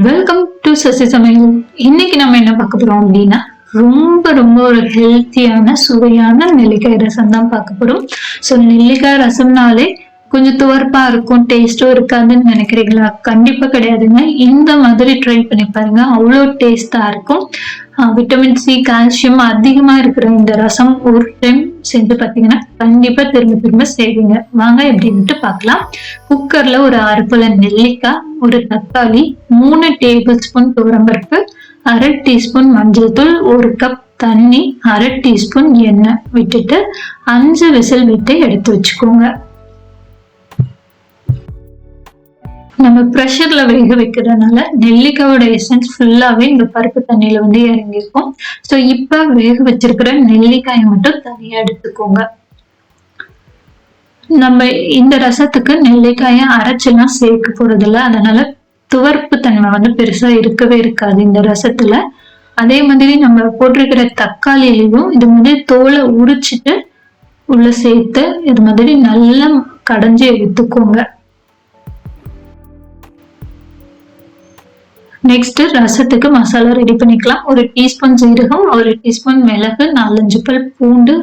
Welcome to Sasi சமையல். இன்னைக்கு நம்ம என்ன பார்க்க போறோம் அப்படின்னா ரொம்ப ரொம்ப ஒரு ஹெல்த்தியான சுவையான நெல்லிக்காய் ரசம் தான் பார்க்க போறோம். ஸோ நெல்லிக்காய் ரசம்னாலே கொஞ்சம் துவர்ப்பா இருக்கும், டேஸ்டும் இருக்காதுன்னு நினைக்கிறீங்களா? கண்டிப்பா கிடையாதுங்க. இந்த மாதிரி ட்ரை பண்ணி பாருங்க, அவ்வளோ டேஸ்டா இருக்கும். விட்டமின் சி, கால்சியம் அதிகமா இருக்கிற இந்த ரசம் ஒரு டைம் செஞ்சு பார்த்தீங்கன்னா கண்டிப்பா திரும்ப திரும்ப செய்வீங்க. வாங்க எப்படின்ட்டு பார்க்கலாம். குக்கர்ல ஒரு 6 பழ நெல்லிக்காய், ஒரு தக்காளி, 3 டேபிள் ஸ்பூன் துவரம்பருப்பு, 1/2 டீஸ்பூன் மஞ்சள் தூள், 1 கப் தண்ணி, 1/2 டீஸ்பூன் எண்ணெய் விட்டுட்டு 5 விசில் விட்டு எடுத்து வச்சுக்கோங்க. நம்ம ப்ரெஷர்ல வேக வைக்கிறதுனால நெல்லிக்காயோட எசன்ஸ் ஃபுல்லாவே இந்த பருப்பு தண்ணியில வந்து இறங்கிருக்கும். ஸோ இப்ப வேக வச்சிருக்கிற நெல்லிக்காயை மட்டும் தனியா எடுத்துக்கோங்க. நம்ம இந்த ரசத்துக்கு நெல்லிக்காயை அரைச்செல்லாம் சேர்க்க போறதில்ல, அதனால துவர்ப்பு தன்மை வந்து பெருசா இருக்கவே இருக்காது இந்த ரசத்துல. அதே மாதிரி நம்ம போட்டிருக்கிற தக்காளியிலையும் இது மாதிரி தோலை உரிச்சிட்டு உள்ள சேர்த்து இது மாதிரி நல்லா கடைஞ்சி எடுத்துக்கோங்க. நெக்ஸ்ட் ரசத்துக்கு மசாலா ரெடி பண்ணிக்கலாம். 1 டீஸ்பூன் ஜீரகம், 1 டீஸ்பூன் மிளகு, 4-5 பல் பூண்டு,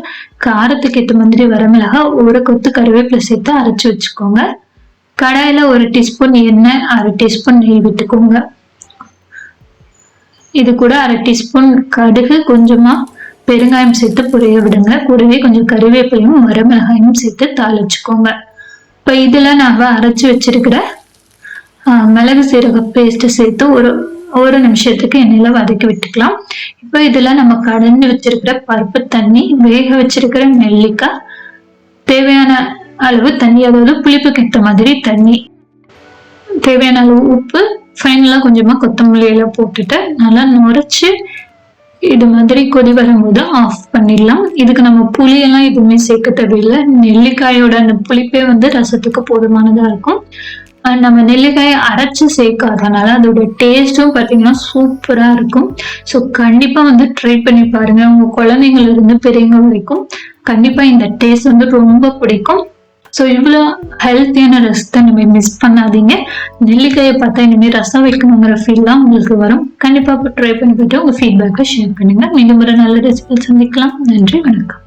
காரத்துக்கு ஏற்ற மாதிரி வரமிளகா, 1 கொத்து கருவேப்பிலை சேர்த்து அரைச்சு வச்சுக்கோங்க. கடாயில 1 டீஸ்பூன் எண்ணெய், 1/2 டீஸ்பூன் நெய் விட்டுக்கோங்க. இது கூட 1/2 டீஸ்பூன் கடுகு, கொஞ்சமா பெருங்காயம் சேர்த்து பொரிய விடுங்க. கூடவே கொஞ்சம் கருவேப்பிலையும் வரமிளகாயும் சேர்த்து தாளிச்சுக்கோங்க. இப்ப இதுல நாம அரைச்சு வச்சிருக்கிற மிளகு சீரக பேஸ்ட் சேர்த்து ஒரு நிமிஷத்துக்கு எண்ணெயில வதக்கி விட்டுக்கலாம். இப்போ இதுல நம்ம கடைஞ்சு வச்சிருக்கிற பருப்பு தண்ணி, வேக வச்சிருக்கிற நெல்லிக்காய், தேவையான அளவு தண்ணி, அதாவது புளிப்புக்கு ஏற்ற மாதிரி தண்ணி, தேவையான அளவு உப்பு, ஃபைனலா கொஞ்சமா கொத்தமல்லி எல்லாம் போட்டுட்டு நல்லா நுரைச்சு இது மாதிரி கொதி வரும்போது ஆஃப் பண்ணிடலாம். இதுக்கு நம்ம புளியெல்லாம் எதுவுமே சேர்க்க தேவையில்லை. நெல்லிக்காயோட அந்த புளிப்பே வந்து ரசத்துக்கு போதுமானதா இருக்கும். நம்ம நெல்லிக்காயை அரைச்சு சேர்க்காதனால அதோட டேஸ்டும் பார்த்தீங்கன்னா சூப்பரா இருக்கும். ஸோ கண்டிப்பா வந்து ட்ரை பண்ணி பாருங்க. உங்க குழந்தைங்கள்ல இருந்து பெரியவங்க வரைக்கும் கண்டிப்பா இந்த டேஸ்ட் வந்து ரொம்ப பிடிக்கும். ஸோ இவ்வளோ ஹெல்த்தியான ரசத்தை நம்ம மிஸ் பண்ணாதீங்க. நெல்லிக்காயை பார்த்தா இனிமேல் ரசம் வைக்கணுங்கிற ஃபீல்லாம் உங்களுக்கு வரும். கண்டிப்பா ட்ரை பண்ணி போயிட்டு உங்க ஃபீட்பேக்கை ஷேர் பண்ணுங்க. மீண்டும் ஒரு நல்ல ரெசிபி சந்திக்கலாம். நன்றி, வணக்கம்.